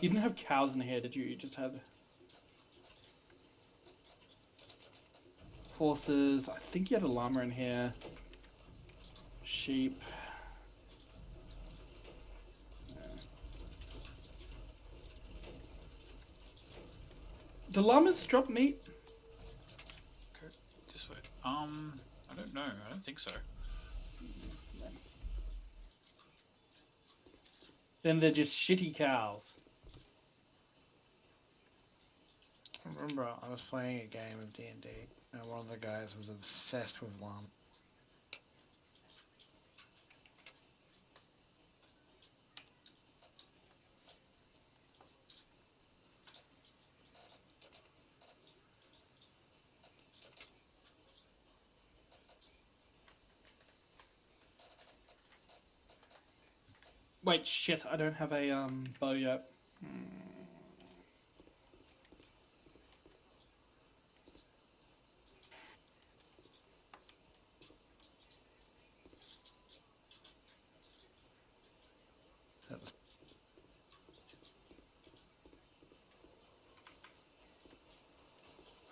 You didn't have cows in here, did you? You just had horses. I think you had a llama in here. Sheep. Do llamas drop meat? Go this way. I don't know. I don't think so. Then they're just shitty cows. I remember I was playing a game of D&D, and one of the guys was obsessed with llama. Wait, shit! I don't have a bow yet. That was...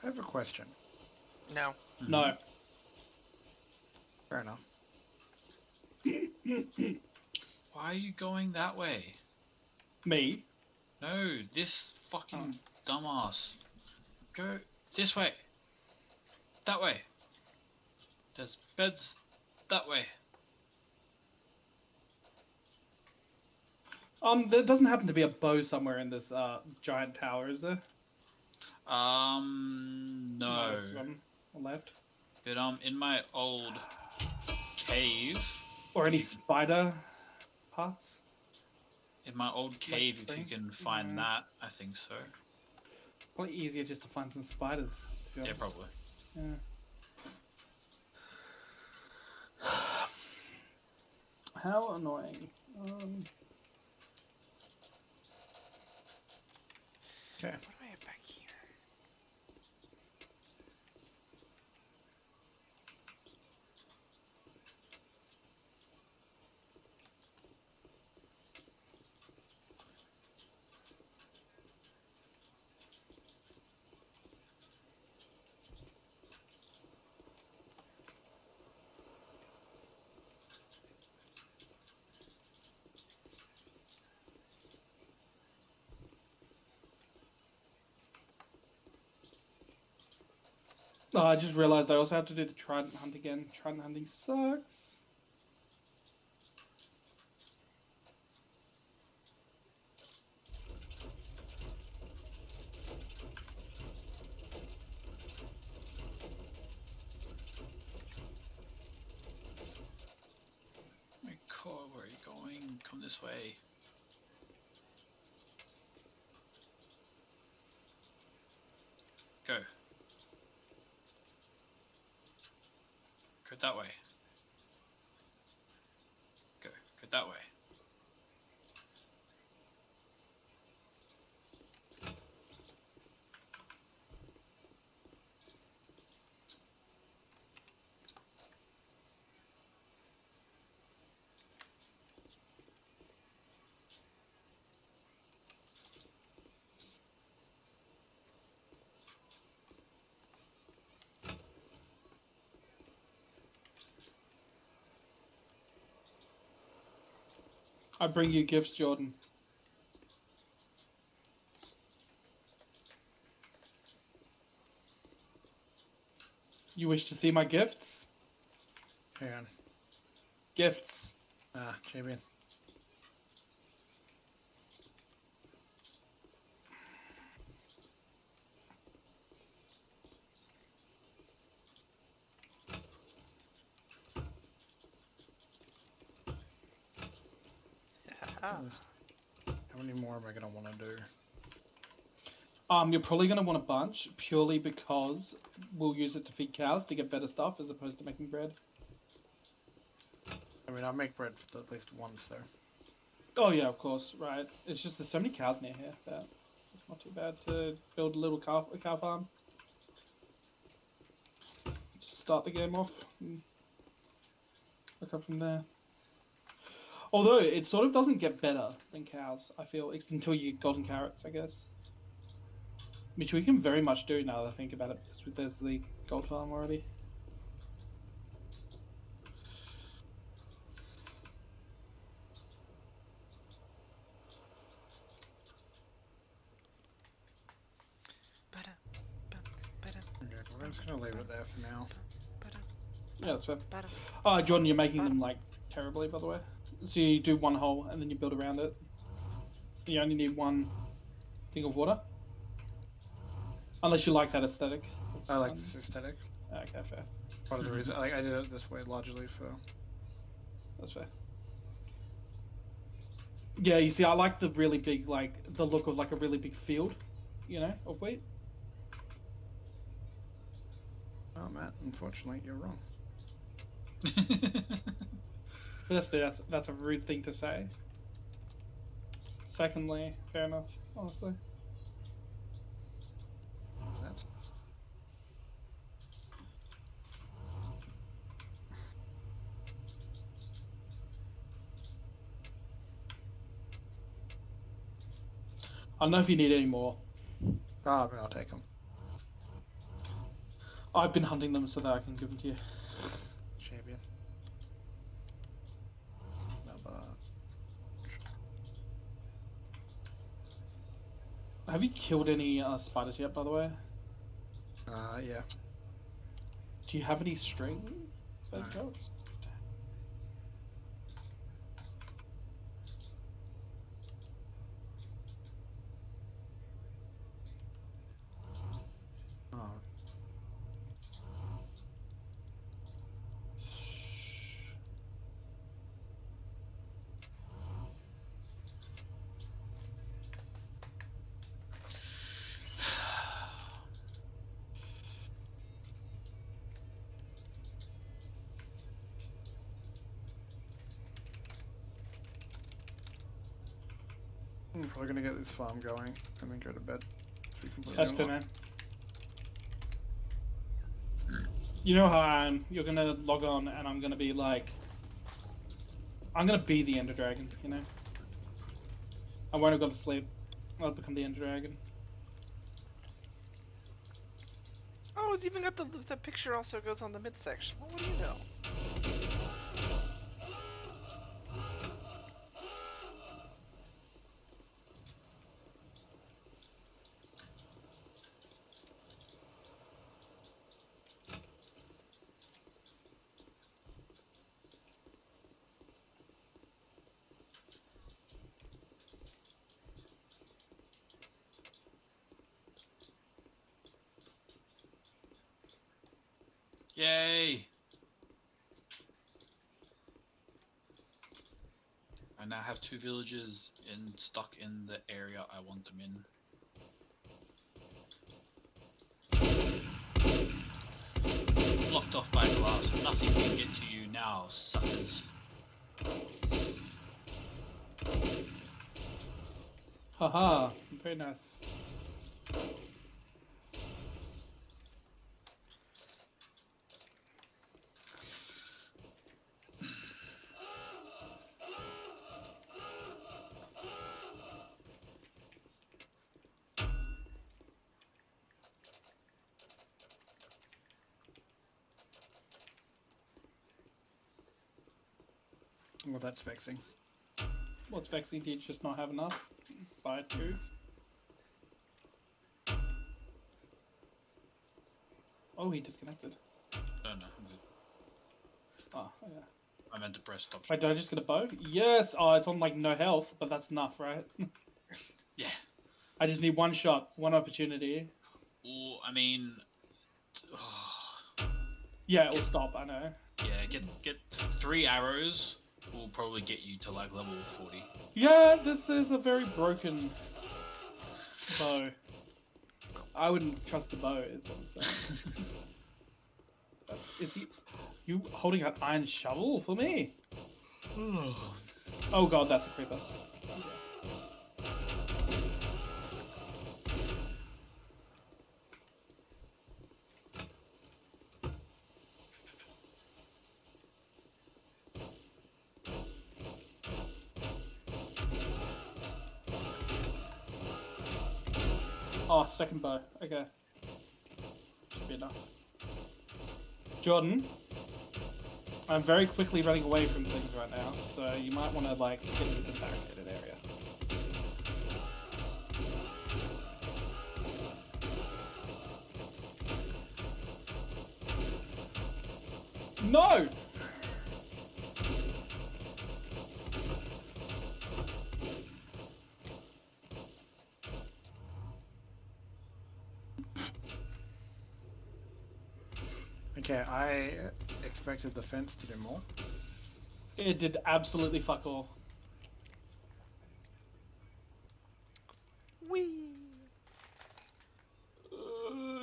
I have a question. No. No. Fair enough. Why are you going that way? Me? No, this fucking dumbass. Go this way. That way. There's beds that way. There doesn't happen to be a bow somewhere in this giant tower, is there? No. Left. But in my old cave. Or any spider parts? In my old cave, if you can find that, I think so. Probably easier just to find some spiders. To be honest. Yeah, probably. Yeah. How annoying. Okay. What do I have back here? Oh, I just realized I also have to do the trident hunt again. Trident hunting sucks. My god, where are you going? Come this way. Go. Go that way. Go that way. I bring you gifts, Jordan. You wish to see my gifts? Hang on. Gifts. Jamie. Ah. How many more am I gonna want to do? You're probably going to want a bunch, purely because we'll use it to feed cows to get better stuff as opposed to making bread. I mean, I'll make bread for at least once there. Oh yeah, of course, right. It's just there's so many cows near here that it's not too bad to build a little cow farm. Just start the game off and look up from there. Although it sort of doesn't get better than cows, I feel, until you get golden carrots, I guess. Which we can very much do now that I think about it, because there's the gold farm already. Ba-da, ba-da, Okay, we're just gonna leave it there for now. ba-da, Yeah, that's fair. ba-da. Oh, Jordan, you're making them like terribly, by the way. So you do one hole and then you build around it. You only need one thing of water. Unless you like that aesthetic. I like this aesthetic. Okay, fair. Part of the reason I did it this way largely for. That's fair. Yeah, you see, I like the really big, like, the look of like a really big field, you know, of wheat. Oh, Matt, unfortunately, you're wrong. Firstly, that's a rude thing to say. Secondly, fair enough, honestly. That. I don't know if you need any more. Ah, but I'll take them. I've been hunting them so that I can give them to you. Champion. Another. Have you killed any spiders yet, by the way? Yeah. Do you have any string? No. Goats? Oh. I'm probably gonna get this farm going and then go to bed. To be completely That's fair, honest. man. You know how I am. You're gonna log on and I'm gonna be like... I'm gonna be the Ender Dragon, you know? I won't have gone to sleep. I'll become the Ender Dragon. Oh, it's even got the picture also goes on the midsection. Well, what do you know? Yay! I now have 2 villages stuck in the area I want them in. Blocked off by glass. Nothing can get to you now, suckers. Haha, very nice. Well, that's vexing. What's vexing? Do you just not have enough? Buy 2. Oh, he disconnected. No, I'm good. Oh, yeah. I meant to press stop. Wait, did I just get a bow? Yes! Oh, it's on like no health, but that's enough, right? Yeah. I just need one shot, one opportunity. Or, I mean... Yeah, it will stop, I know. yeah, get 3 arrows will probably get you to like level 40. Yeah, this is a very broken bow. I wouldn't trust the bow, is what I'm saying. Is you holding an iron shovel for me? Oh god, that's a creeper. Oh, second bow. Okay. Should be enough. Jordan, I'm very quickly running away from things right now, so you might want to like get into the barricaded area. No! Okay, I expected the fence to do more. It did absolutely fuck all. Whee!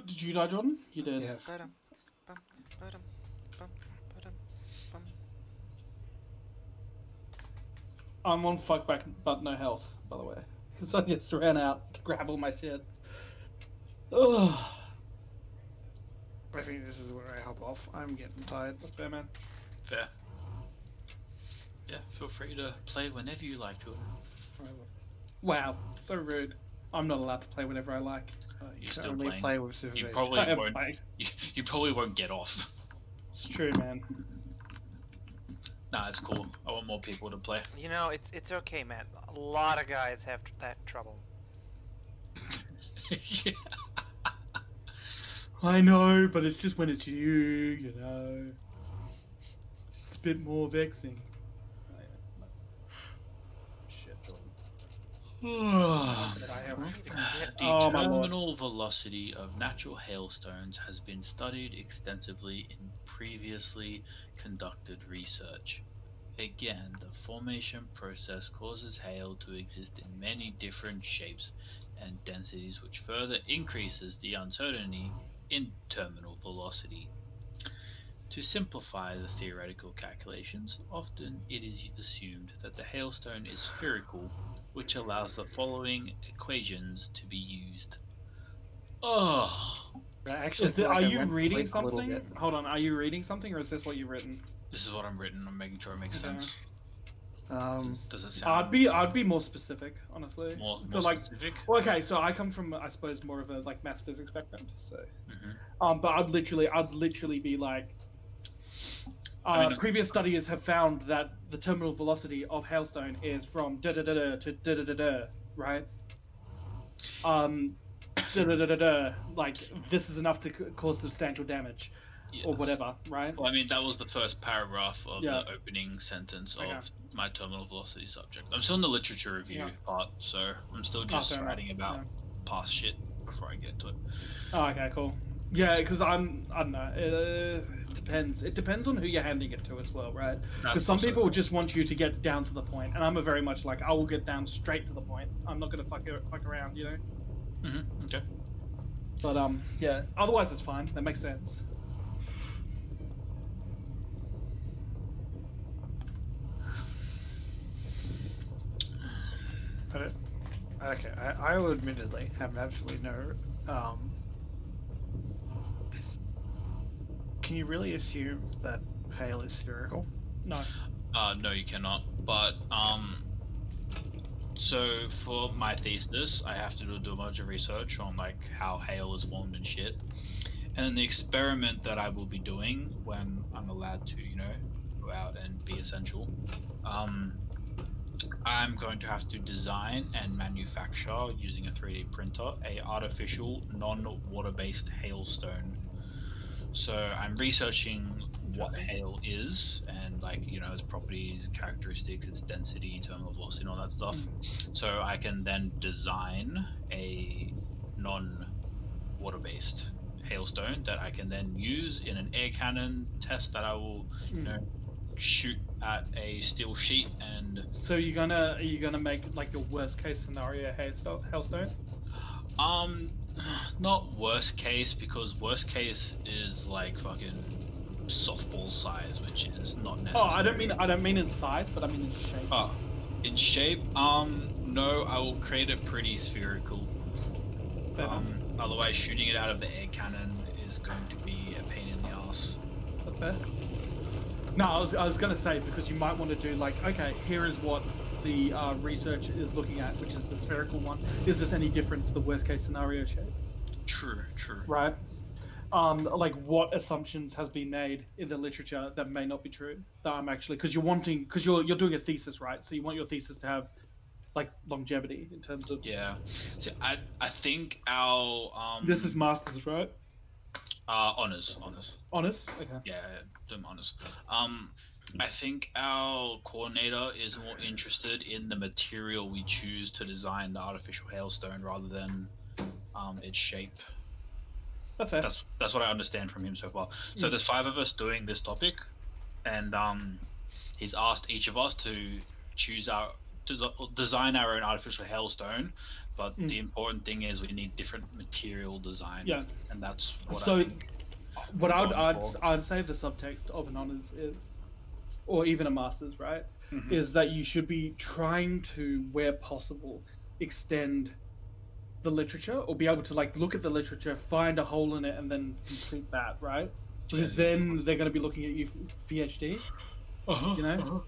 Did you die, Jordan? You did. Yes. Ba-dum, bum, ba-dum, bum, ba-dum, bum. I'm on fuck back, but no health, by the way. Because I just ran out to grab all my shit. Ugh. I think this is where I hop off. I'm getting tired. That's fair, man. Fair. Yeah, feel free to play whenever you like to. Wow, so rude. I'm not allowed to play whenever I like. You're You can still only playing. play with You supervision. probably I am won't. playing. You probably won't get off. It's true, man. Nah, it's cool. I want more people to play. You know, it's okay, man. A lot of guys have that trouble. Yeah. I know, but it's just when it's you know. It's just a bit more vexing. Shit, Jordan. The I have... I need to get Oh, my lord. terminal velocity of natural hailstones has been studied extensively in previously conducted research. Again, the formation process causes hail to exist in many different shapes and densities, which further increases the uncertainty in terminal velocity. To simplify the theoretical calculations, often it is assumed that the hailstone is spherical, which allows the following equations to be used. Oh, I actually Is it, feel like are I you went reading sleep a little something? bit. Hold on, are you reading something or is this what you've written? this is what I'm written. I'm making sure it makes Okay. sense. Um, Does it sound I'd be more specific, honestly. more So, like, specific? well, okay, so I come from, I suppose, more of a like maths physics background. So, Mhm. but I'd literally be like, I mean, previous studies have found that the terminal velocity of hailstone is from da da da da to da da da da, right? Da da da da da. Like this is enough to cause substantial damage, or yes. whatever, right? Well, I mean, that was the first paragraph of Yeah. the opening sentence of Okay. my terminal velocity subject. I'm still in the literature review Yeah. part, so I'm still just fair enough, writing about yeah. past shit before I get to it. Oh, okay, cool. Yeah, because I don't know. It depends. It depends on who you're handing it to as well, right? That's Because some also- people just want you to get down to the point, and I'm a very much like I will get down straight to the point. I'm not gonna fuck around, you know. Okay. But yeah. Otherwise, it's fine. That makes sense. but okay, I will admittedly have absolutely no. Can you really assume that hail is spherical? No. No, you cannot. But so for my thesis, I have to do a bunch of research on like how hail is formed and shit. And then the experiment that I will be doing when I'm allowed to, go out and be essential, I'm going to have to design and manufacture using a 3D printer a artificial non-water-based hailstone. So I'm researching what hail is and like its properties, characteristics, its density, terminal velocity, and all that stuff. So I can then design a non-water-based hailstone that I can then use in an air cannon test that I will shoot at a steel sheet. And So are you gonna make like your worst case scenario hailstone? Not worst case, because worst case is like fucking softball size, which is not necessary. Oh, I don't mean in size, but I mean in shape. Oh, in shape? No, I will create it pretty spherical. Fair enough. Otherwise shooting it out of the air cannon is going to be a pain in the ass. That's fair. No, I was gonna say, because you might want to do like, okay, here is what the research is looking at, which is the spherical one. Is this any different to the worst case scenario shape? True. Right. Like what assumptions has been made in the literature that may not be true. That I'm actually because you're doing a thesis, right? So you want your thesis to have like longevity in terms of. Yeah. So I think our This is masters, right? honors. Honest. Okay. Yeah, doing honors. I think our coordinator is more interested in the material we choose to design the artificial hailstone rather than its shape. That's fair. That's what I understand from him so far. So Mm. there's 5 of us doing this topic, and he's asked each of us to choose our design our own artificial hailstone. But the important thing is we need different material design. Yeah. And that's what So I think. what we're going for. I'd say the subtext of an honors is, or even a master's, right, Mhm. is that you should be trying to, where possible, extend the literature or be able to like look at the literature, find a hole in it, and then complete that, right? Because then they're going to be looking at you for PhD, you know.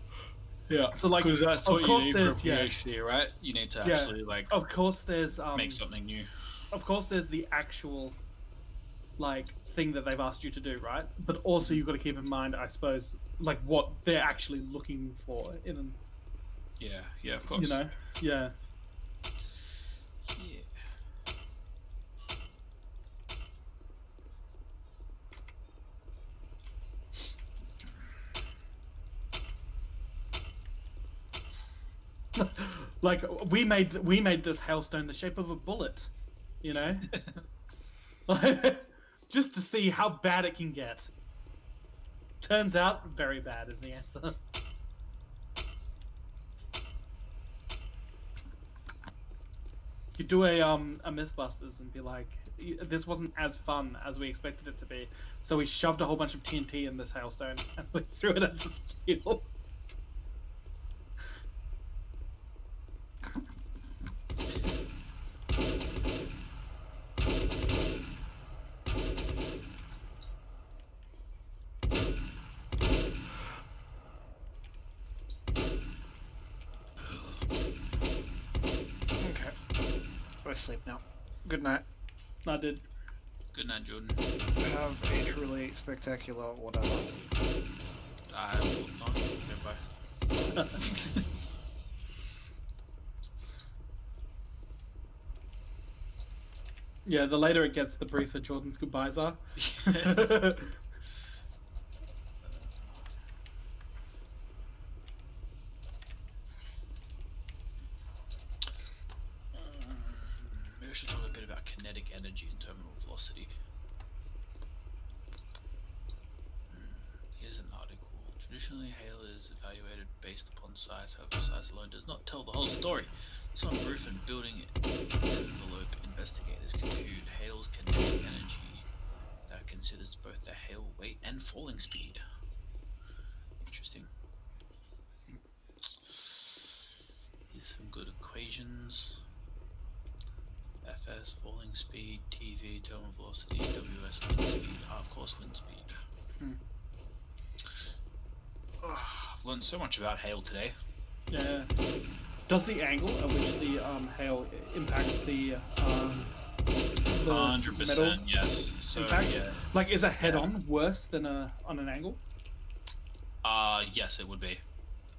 Yeah. So like, Because that's of what you course need for a there's yeah, PhD, right? You need to Yeah. actually like of course there's make something new. of course there's the actual like thing that they've asked you to do, right? But also you've got to keep in mind, I suppose, like what they're actually looking for in an, Yeah, of course. you know, yeah. Yeah. Like we made this hailstone the shape of a bullet, you know, just to see how bad it can get. Turns out very bad is the answer. You do a Mythbusters and be like, this wasn't as fun as we expected it to be, so we shoved a whole bunch of TNT in this hailstone and we threw it at the steel. Okay. Go to sleep now. Good night. I did. Good night, Jordan. Have a truly spectacular whatever. I will not. Goodbye. Yeah, the later it gets, the briefer Jordan's goodbyes are. Maybe we should talk a bit about kinetic energy and terminal velocity. Here's an article. Traditionally, hail is evaluated based upon size. However, size alone does not tell the whole story. Some roof and building envelope investigators compute hail's kinetic energy that considers both the hail weight and falling speed. Interesting. Here's some good equations. Fs, falling speed, TV, terminal velocity, Ws, wind speed. Of course, wind speed. I've learned so much about hail today. Yeah. Does the angle at which the hail impacts the 100%, metal yes. So impact? yeah. Like, is a head-on worse than on an angle? Yes, it would be.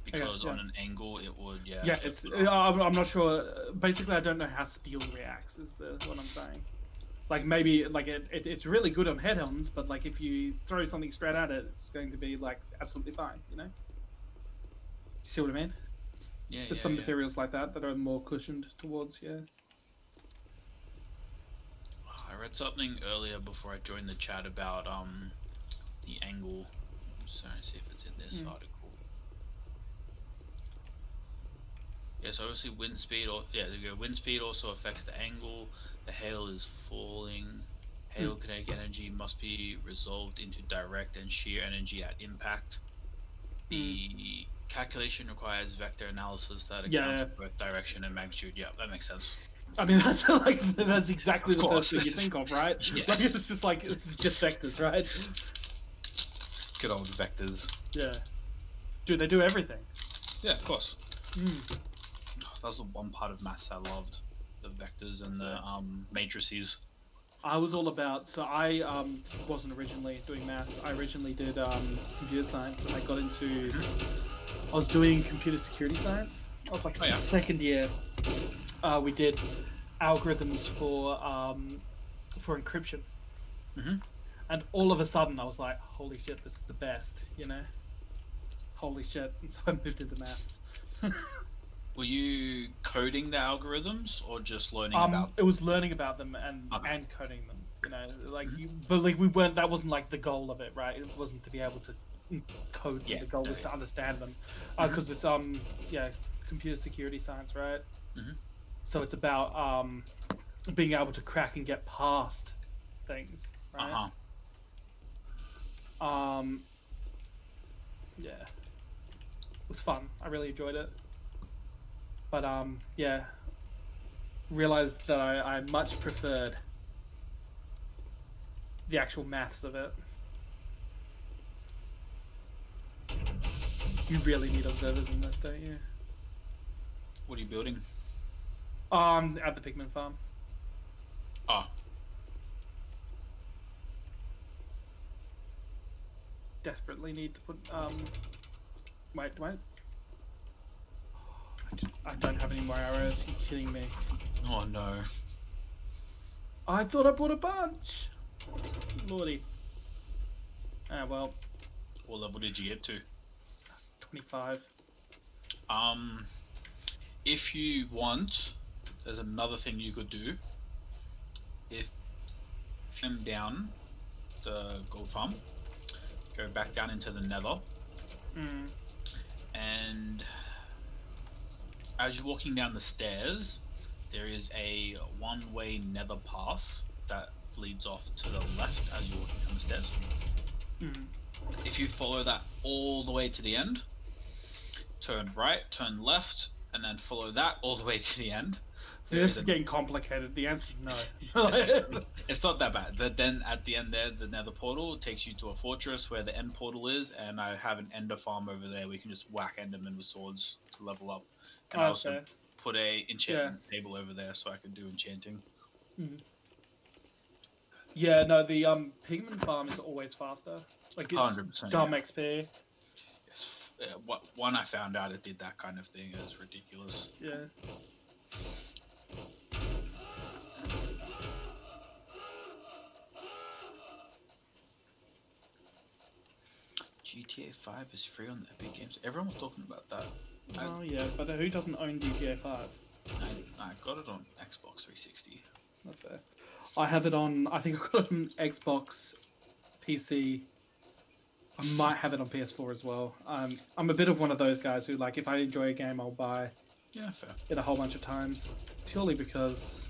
Because yeah. on an angle, it would, yeah. Yeah, it's. I'm not sure. Basically, I don't know how steel reacts. Is what I'm saying. Like maybe like it's really good on head-ons, but like if you throw something straight at it, it's going to be like absolutely fine. You know. You see what I mean? Yeah, There's some materials like that are more cushioned towards, yeah. I read something earlier before I joined the chat about the angle. I'm just trying to see if it's in this article. Yeah, so obviously wind speed, wind speed also affects the angle. The hail is falling. Hail kinetic energy must be resolved into direct and shear energy at impact. The calculation requires vector analysis that accounts for both direction and magnitude. Yeah, that makes sense. I mean, that's exactly the first thing you think of, right? Yeah. Like it's just vectors, right? Good old vectors. Yeah. Dude, they do everything. Yeah, of course. That was the one part of maths I loved, the vectors and the matrices. I was all about. So I wasn't originally doing maths. I originally did computer science, and I got into. I was doing computer security science. I was like Oh, yeah. second year. We did algorithms for encryption, Mhm. and all of a sudden I was like, "Holy shit, this is the best!" You know, holy shit! And so I moved into maths. Were you coding the algorithms or just learning about? It was learning about them Okay. and coding them. You know, like but like we weren't. That wasn't like the goal of it, right? It wasn't to be able to code them. Yeah, The goal was yeah. to understand them, Mhm. because it's yeah, computer security science, right? Mhm. So it's about being able to crack and get past things, right? Uh huh. Yeah, it was fun. I really enjoyed it. But yeah, realized that I much preferred the actual maths of it. You really need observers in this, don't you? What are you building? At the pigment farm. Oh, Desperately need to put wait. I don't have any more arrows. You're kidding me. oh no. I thought I bought a bunch. Lordy. Ah well, What level did you get to? 25. If you want, there's another thing you could do. If you come down the gold farm, go back down into the nether, Mm. and as you're walking down the stairs, there is a one-way nether path that leads off to the left as you're walking down the stairs. Mm. If you follow that all the way to the end, turn right, turn left, and then follow that all the way to the end. So this is getting complicated. The answer is no. It's not that bad. Then at the end there, the nether portal takes you to a fortress where the end portal is, and I have an ender farm over there where you can just whack endermen with swords to level up. And I also Okay. put a enchantment table over there so I can do enchanting. Yeah, no, the pigment farm is always faster. Like it's 100%, dumb yeah. XP. Yes. When I found out it did that kind of thing, it was ridiculous. Yeah. GTA 5 is free on the Epic Games. Everyone was talking about that. Oh yeah, but who doesn't own GTA 5? I got it on Xbox 360. That's fair. I have it on. I think I got it on Xbox, PC. I might have it on PS4 as well. I'm a bit of one of those guys who, like, if I enjoy a game, I'll buy Yeah, fair. it a whole bunch of times, purely because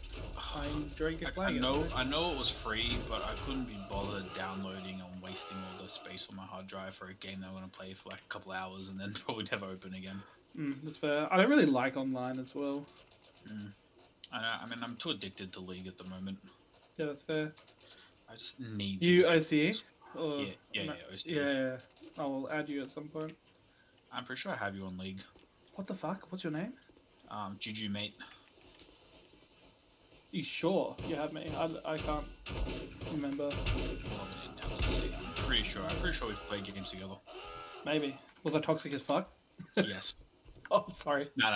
I enjoy playing it. I know it was free, but I couldn't be bothered downloading and wasting all the space on my hard drive for a game that I'm going to play for like a couple hours and then probably never open again. That's fair. I don't really like online as well. I mean, I'm too addicted to League at the moment. Yeah, that's fair. I just need You to- OCE? Or Yeah, OCE. Yeah, I will add you at some point. I'm pretty sure I have you on League. What the fuck? What's your name? Juju mate. You sure you have me? I can't remember. I'm pretty sure we've played games together. Maybe. Was I toxic as fuck? Yes. Oh, sorry. No,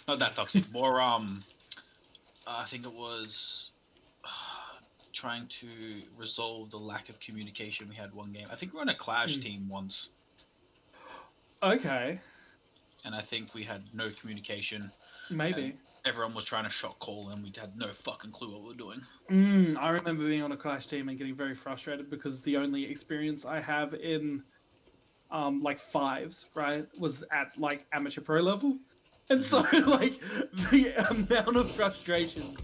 not that toxic. More I think it was trying to resolve the lack of communication we had one game. I think we were on a Clash team once. Okay. And I think we had no communication. Maybe. Everyone was trying to shot call and we had no fucking clue what we were doing. I remember being on a Clash team and getting very frustrated because the only experience I have in like fives, right, was at like amateur pro level. And so like the amount of frustration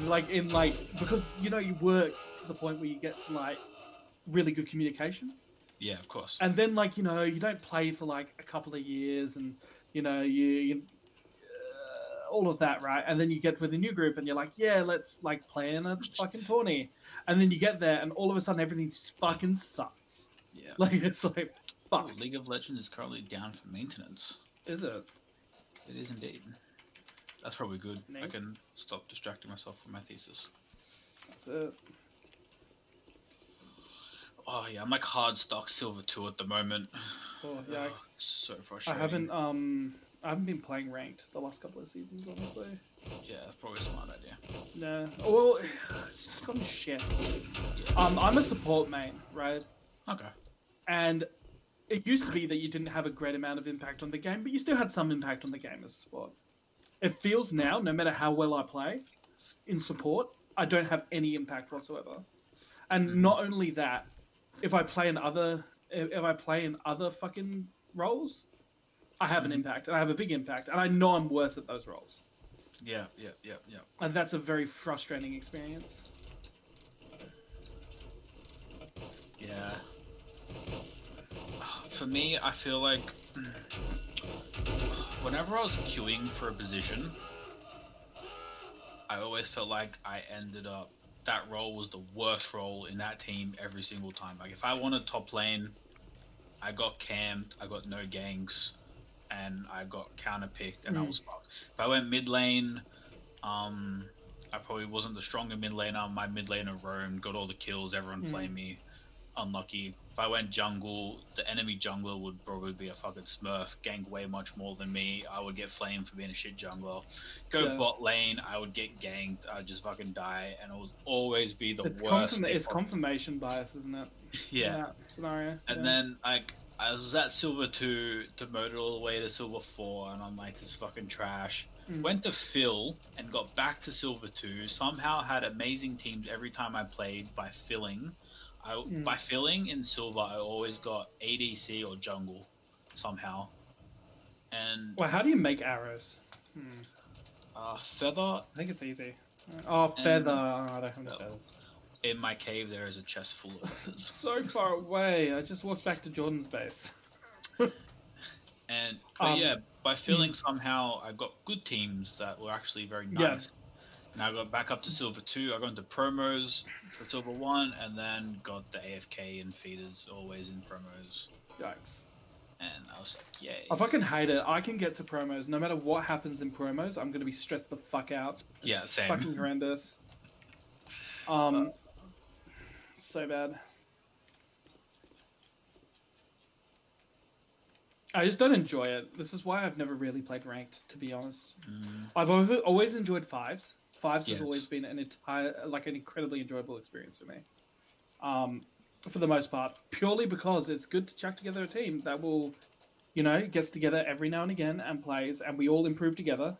like in like because you know you work to the point where you get to like really good communication. Yeah, of course. And then like, you know, you don't play for like a couple of years and you know, you all of that, right? And then you get with a new group and you're like, yeah, let's like play in a fucking tourney. And then you get there and all of a sudden everything just fucking sucks. Yeah. Like it's like fuck. League of Legends is currently down for maintenance. Is it? It is indeed. That's probably good. I Neat. can stop distracting myself from my thesis. That's it. Oh yeah, I'm like hard stock silver 2 at the moment. Oh, Ugh, yikes. it's so I frustrating. haven't been playing ranked the last couple of seasons, honestly. Yeah, that's probably a smart idea. No. Well, it's just gotten shit. I'm a support main, right? Okay. And it used to be that you didn't have a great amount of impact on the game, but you still had some impact on the game as a support. It feels now, no matter how well I play in support, I don't have any impact whatsoever. And Mhm. not only that, if I play in other fucking roles, I have an Mhm. impact, and I have a big impact, and I know I'm worse at those roles. Yeah. And that's a very frustrating experience. Yeah. For me, I feel like whenever I was queuing for a position, I always felt like I ended up that role was the worst role in that team every single time. Like if I wanted top lane, I got camped, I got no ganks, and I got counter picked, and I was fucked. If I went mid lane, I probably wasn't the stronger mid laner. My mid laner roamed, got all the kills, everyone flamed me. Unlucky. If I went jungle, the enemy jungler would probably be a fucking smurf, gank way much more than me. I would get flamed for being a shit jungler. Go Yeah. bot lane, I would get ganked, I'd just fucking die, and it would always be the It's worst thing it's possible. confirmation bias, isn't it? In Yeah. that scenario. And then like I was at silver 2, demoted all the way to silver 4, and I'm like, this is fucking trash. Went to Phil and got back to silver 2. Somehow had amazing teams every time I played by filling. By filling in silver, I always got ADC or jungle somehow. And Well, how do you make arrows? feather, I think it's easy. Oh, and feather. Oh, I don't have any well, feathers. in my cave there is a chest full of feathers. So far away. I just walked back to Jordan's base. And but yeah, by filling somehow I got good teams that were actually very nice. And I got back up to silver 2. I got into promos for silver 1, and then got the AFK and feeders always in promos. Yikes. And I was like, yay. I fucking hate it. I can get to promos. No matter what happens in promos, I'm gonna be stressed the fuck out. Yeah, same. Fucking horrendous. So bad. I just don't enjoy it. This is why I've never really played ranked, to be honest. I've always enjoyed fives. Fives has always been an incredibly enjoyable experience for me. For the most part, purely because it's good to chuck together a team that will, gets together every now and again and plays, and we all improve together.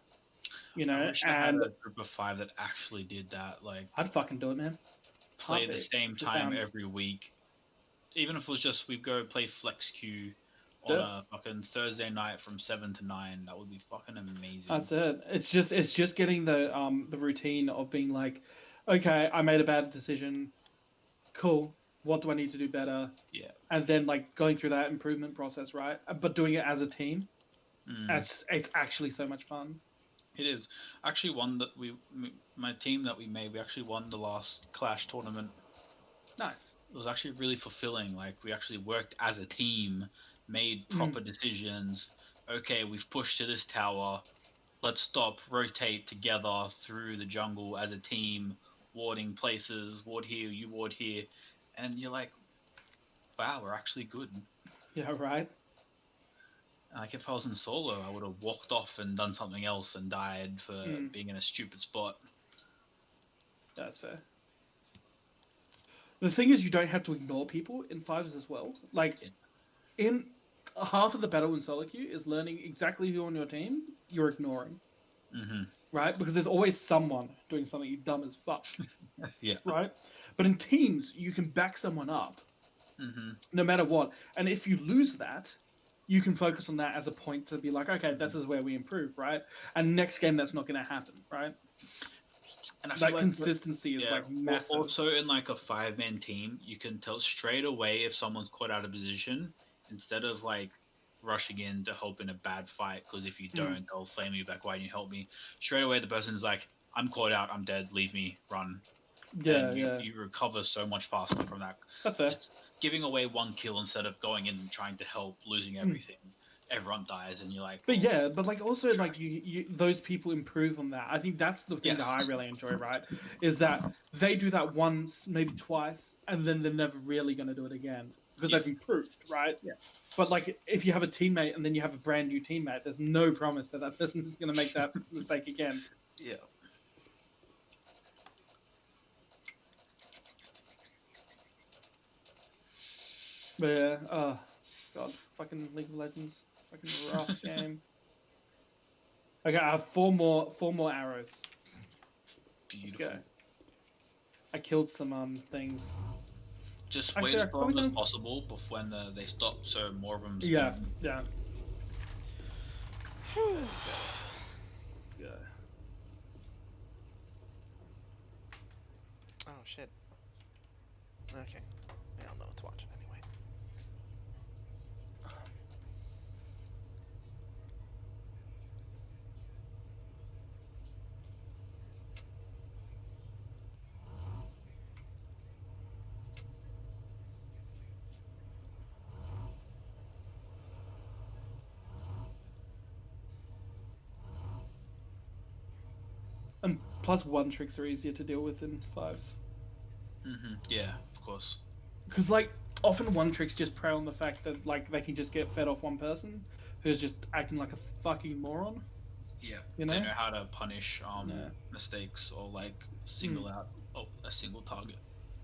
I wish I had a group of 5 that actually did that. Like, I'd fucking do it, man. play at the Heartbeat. same Just time down. every week. Even if it was just we go play flex queue on a fucking Thursday night from 7 to 9, that would be fucking amazing. That's it. It's just getting the routine of being like, okay, I made a bad decision. Cool. What do I need to do better? Yeah. And then like going through that improvement process, right? But doing it as a team. It's actually so much fun. It is. Actually won that my team that we made, we actually won the last Clash tournament. Nice. It was actually really fulfilling. Like we actually worked as a team, made proper decisions. Okay, we've pushed to this tower. Let's stop, rotate together through the jungle as a team, warding places, ward here, you ward here. And you're like, wow, we're actually good. Yeah, right. Like if I was in solo, I would have walked off and done something else and died for being in a stupid spot. That's fair. The thing is, you don't have to ignore people in fives as well. Like, in half of the battle in solo queue is learning exactly who on your team you're ignoring. Right? Because there's always someone doing something dumb as fuck. Yeah. Right? But in teams, you can back someone up no matter what. And if you lose that, you can focus on that as a point to be like, okay, this is where we improve, right? And next game, that's not going to happen, right? And I that feel consistency is like massive. Also, in like a 5-man team, you can tell straight away if someone's caught out of position instead of like rushing in to help in a bad fight. Because if you don't, they'll flame you back. Why didn't you help me? Straight away, the person's like, I'm caught out. I'm dead. Leave me. Run. Yeah, and you recover so much faster from that. That's fair. Just giving away one kill instead of going in and trying to help, losing everything. everyone dies, and you're like, But yeah, but like also Trash. like you those people improve on that. I think that's the thing Yes. that I really enjoy, right? Is that they do that once, maybe twice, and then they're never really going to do it again because Yeah. they've improved, right? Yeah. But like if you have a teammate and then you have a brand new teammate, there's no promise that that person is going to make that mistake again. Yeah. But yeah, oh god, fucking League of Legends, fucking rough game. Okay, I have four more arrows. Beautiful. go. I killed some things. Just Actually, wait I as long probably as don't- possible before when they stop, so more of them. Yeah, yeah. Yeah. Oh shit. Okay. I don't know what to watch anyway. And plus one tricks are easier to deal with than fives. Yeah, of course. Because like often one tricks just prey on the fact that like they can just get fed off one person who's just acting like a fucking moron. Yeah, You they know? know how to punish Yeah. mistakes or like single out a single target.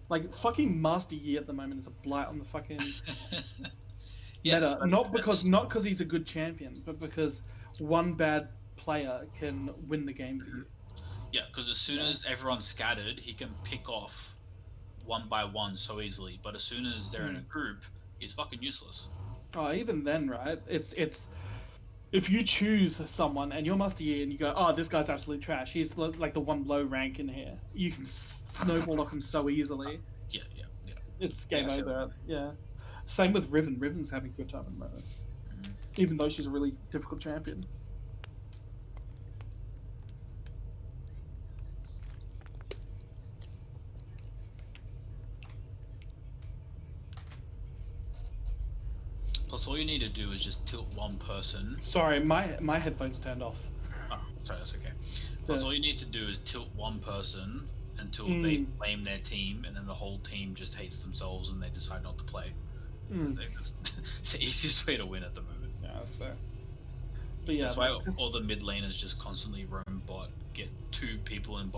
Like fucking Master Yi at the moment is a blight on the fucking Yeah, meta. but Not that's- because he's a good champion, but because one bad player can win the game for you. Yeah, because as soon as everyone's scattered, he can pick off one by one so easily. But as soon as they're in a group, he's fucking useless. Oh, even then, right? It's if you choose someone and you're Master Yi and you go, oh, this guy's absolute trash. He's like the one low rank in here. You can snowball off him so easily. Yeah. It's game Yeah, over. Yeah. Same with Riven. Riven's having a good time at the moment, even though she's a really difficult champion. Plus, all you need to do is just tilt one person. Sorry, my headphones turned off. Oh, sorry, that's okay. Plus, all you need to do is tilt one person until they blame their team, and then the whole team just hates themselves and they decide not to play. It's the easiest way to win at the moment. Yeah, that's fair. But yeah, That's why all the mid laners just constantly roam bot, get two people in bot